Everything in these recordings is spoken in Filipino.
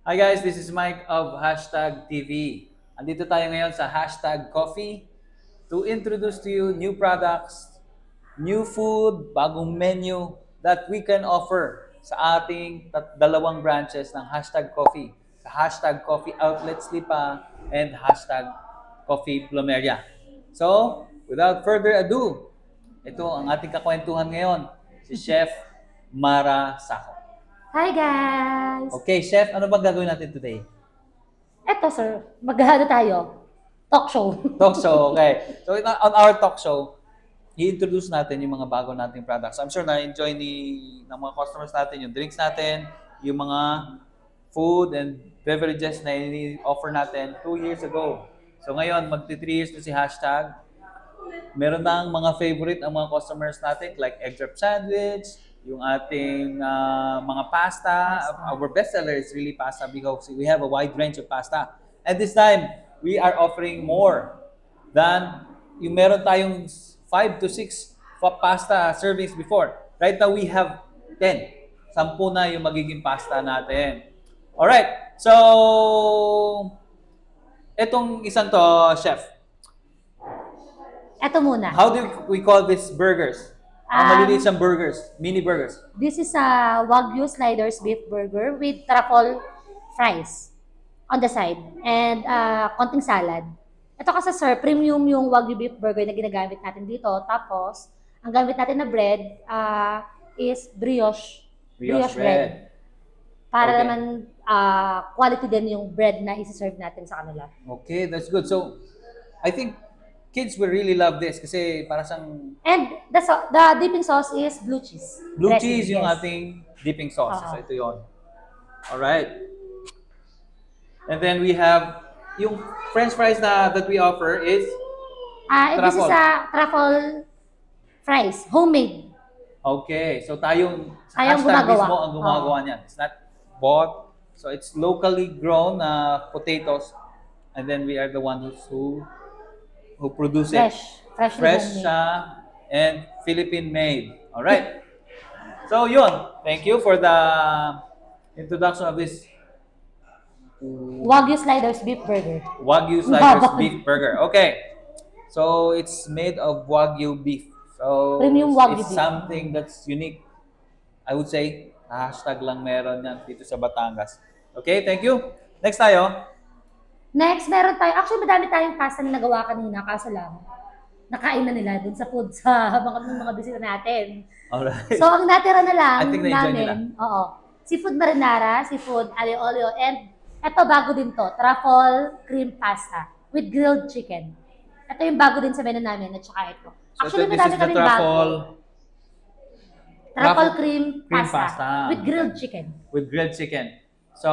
Hi guys, this is Mike of Hashtag TV. Andito tayo ngayon sa Hashtag Coffee to introduce to you new products, new food, bagong menu that we can offer sa ating dalawang branches ng Hashtag Coffee. Sa Hashtag Coffee Outlets Lipa and Hashtag Coffee Plumeria. So, without further ado, ito ang ating kakwentuhan ngayon, si Chef Mara Sako. Hi guys! Okay, Chef, ano bang gagawin natin today? Eto sir, maghahalo tayo. Talk show. Talk show, okay. So on our talk show, i-introduce natin yung mga bago nating products. I'm sure na-enjoy ng mga customers natin yung drinks natin, yung mga food and beverages na i-offer natin 2 years ago. So ngayon, magti 3 years na si Hashtag. Meron ng mga favorite ang mga customers natin like egg drop sandwich, yung ating mga pasta. Our bestseller is really pasta because we have a wide range of pasta. And this time, we are offering more than yung meron tayong 5 to 6 pasta servings before. Right now, we have 10. 10 na yung magiging pasta natin. Alright, so etong isang to, Chef, Eto muna. how do we call these burgers? Ang maliliit siyang burgers, mini burgers. This is a Wagyu Sliders Beef Burger with truffle fries on the side and konting salad. Ito kasi sir, premium yung Wagyu Beef Burger na ginagamit natin dito. Tapos, ang gamit natin na bread is brioche. Brioche bread. Para Okay. naman quality din yung bread na isi-serve natin sa kanila. Okay, that's good. So, I think kids will really love this kasi para siyang And the dipping sauce is blue cheese. blue Dressing, cheese yung yes. ating dipping sauce. Oo. So, ito yon. Alright. And then we have yung french fries that we offer is This is Truffle. a truffle fries, homemade. okay. So, tayong Tayong Hashtag gumagawa. mismo ang gumagawa niyan. It's not bought. So, it's locally grown potatoes. And then we are the ones who produce it. Freshly Fresh homemade. siya and Philippine made. All right. So yun. Thank you for the introduction of this Wagyu Sliders Beef Burger. Wagyu Sliders Babak. beef burger. Okay. So it's made of Wagyu beef. So Premium Wagyu it's beef. something that's unique. I would say hashtag lang meron yan dito sa Batangas. Okay, thank you. Next tayo. Next, meron tayo. Actually, madami tayong pasta na nagawa kanina. Kaso lang, nakain na nila dun sa food sa mga bisita natin. Alright. So, ang natira na lang I think na-enjoy nila. namin, seafood marinara, seafood aglio olio, and eto bago din to, truffle cream pasta with grilled chicken. Ito yung bago din sa menu namin at saka ito. Actually, this madami is the kaming bago. Truffle truffle cream cream pasta, pasta. with grilled chicken. With grilled chicken. So,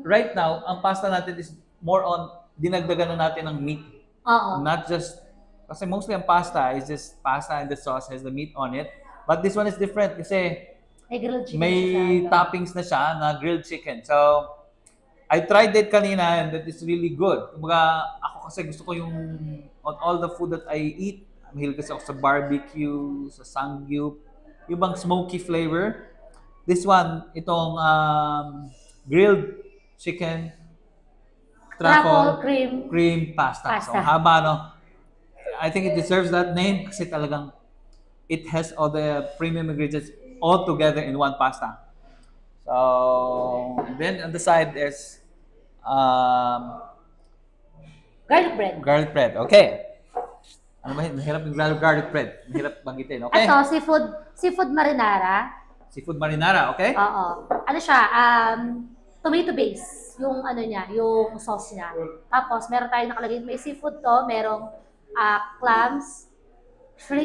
right now, ang pasta natin is more on dinagdagan na natin ng meat. Oo. Not just, kasi mostly ang pasta is just pasta and the sauce has the meat on it. But this one is different kasi May grilled chicken may siya. toppings na siya na grilled chicken. So, I tried it kanina and that is really good. Kumbaga, ako kasi gusto ko yung on all the food that I eat, mahilig kasi ako sa barbecue, sa sangyup, yung bang smoky flavor. This one, itong grilled chicken truffle cream pasta. So, Pasta. haba, no? I think it deserves that name kasi talagang it has all the premium ingredients all together in one pasta. So, and then on the side there's Garlic bread. garlic bread. Okay. Ano ba? Mahirap yung garlic bread. Mahirap banggitin. Okay. Ito, seafood marinara. Seafood marinara. Okay. Oo. Ano siya, tomato base. Yung ano niya, yung sauce niya. Tapos, meron tayong nakalagay, may seafood to, merong clams,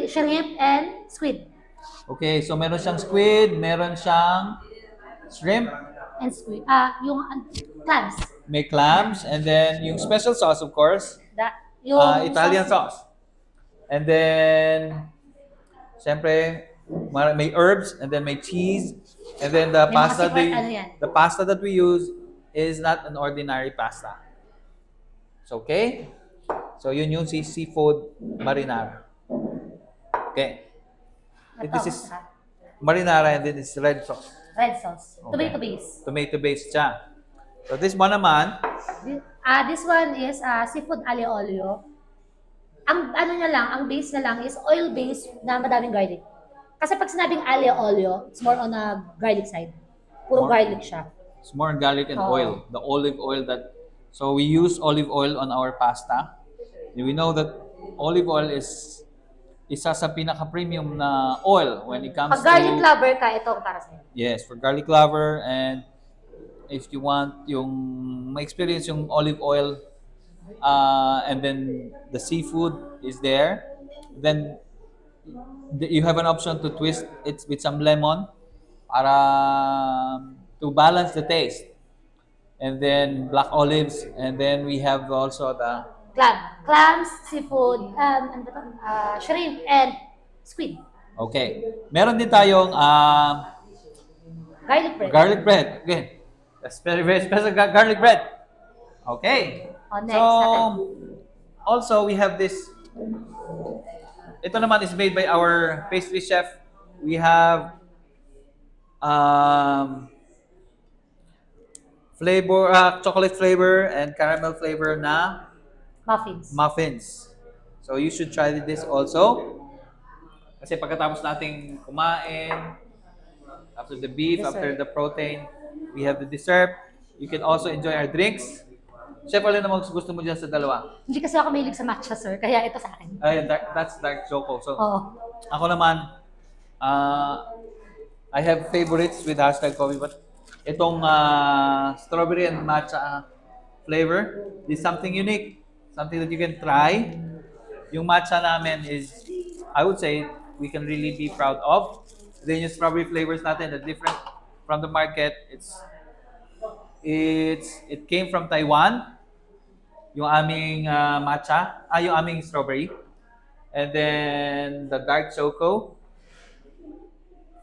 shrimp, and squid. Okay. So, meron siyang squid, meron siyang shrimp, And squid. Yung clams. may clams, and then yung special sauce, of course, Yung Italian sauce. And then, siyempre, may herbs, and then may cheese, and then the May mga pasta secret, ano yan? the pasta that we use is not an ordinary pasta. It's okay? So, yun yung seafood marinara. Okay. Ito, This is marinara and then it's red sauce. red sauce. Okay. Tomato base. Tomato based siya. So this one naman, This one is seafood aglio olio. Ang ano niya lang, ang base niya lang is oil base na madaming garlic. Kasi pag sinabing aglio olio, it's more on a garlic side. Puro More- garlic siya. it's more garlic and Oo. oil. The olive oil that, so we use olive oil on our pasta. We know that olive oil is isa sa pinaka-premium na oil when it comes Pag garlic to, lover ka, ito ang para sa'yo. yes, for garlic lover, and if you want yung ma-experience yung olive oil, and then the seafood is there, then you have an option to twist it with some lemon para to balance the taste. And then black olives, and then we have also the Clams, seafood, ano ba to? Shrimp, and squid. okay. Meron din tayong Garlic bread. garlic bread. Again, that's very very special garlic bread. Okay. Oh, next, So natin. also we have this. Ito naman is made by our pastry chef. We have flavor, chocolate flavor and caramel flavor na Muffins. muffins. So you should try this also. Kasi pagkatapos nating kumain, after the beef, Dessert. after the protein, we have the dessert. You can also enjoy our drinks. Chef, alin naman gusto mo dyan sa dalawa? Hindi kasi ako mahilig sa matcha, sir. Kaya ito sa akin. Ay, that's dark choco. So, Oo. ako naman, I have favorites with hashtag coffee, but itong strawberry and matcha flavor is something unique, something that you can try. Yung matcha namin is, I would say, we can really be proud of. Then yung strawberry flavors natin, the different from the market. It came from Taiwan. Yung aming matcha, yung aming strawberry. And then the dark choco.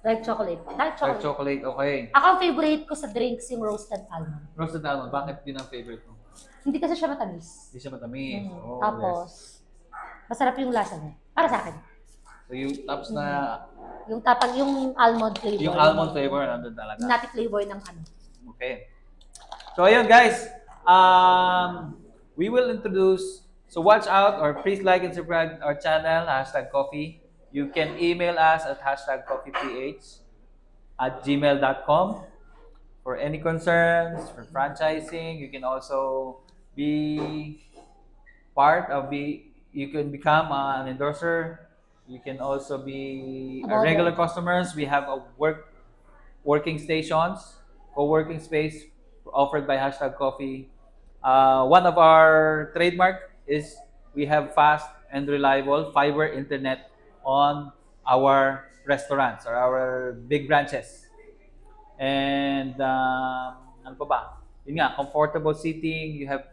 Dark chocolate. Dark Dark chocolate. chocolate, okay. Ako ang favorite ko sa drinks yung roasted almond. Roasted almond, bakit yun ang favorite mo? Hindi kasi siya matamis. Hindi siya matamis. Oh, Tapos, yes. masarap yung lasa niya. Para sa akin. So yung tapos na, Yung almond flavor. yung almond flavor, nandun talaga. Nutty flavor ng ano. Okay. So ayun guys, we will introduce, so watch out or please like and subscribe our channel, hashtag coffee. You can email us at hashtag coffeeph@gmail.com for any concerns, for franchising. You can also be you can become an endorser. You can also be a regular customers. We have working stations, co-working space offered by hashtag coffee. One of our trademark is we have fast and reliable fiber internet on our restaurants or our big branches. And ano pa ba? Yun nga, comfortable seating. You have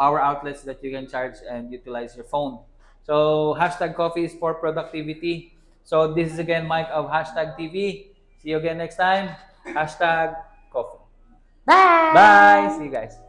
power outlets that you can charge and utilize your phone. So hashtag coffee is for productivity. So this is again Mike of hashtag TV. See you again next time. Hashtag coffee. Bye! Bye. See you guys.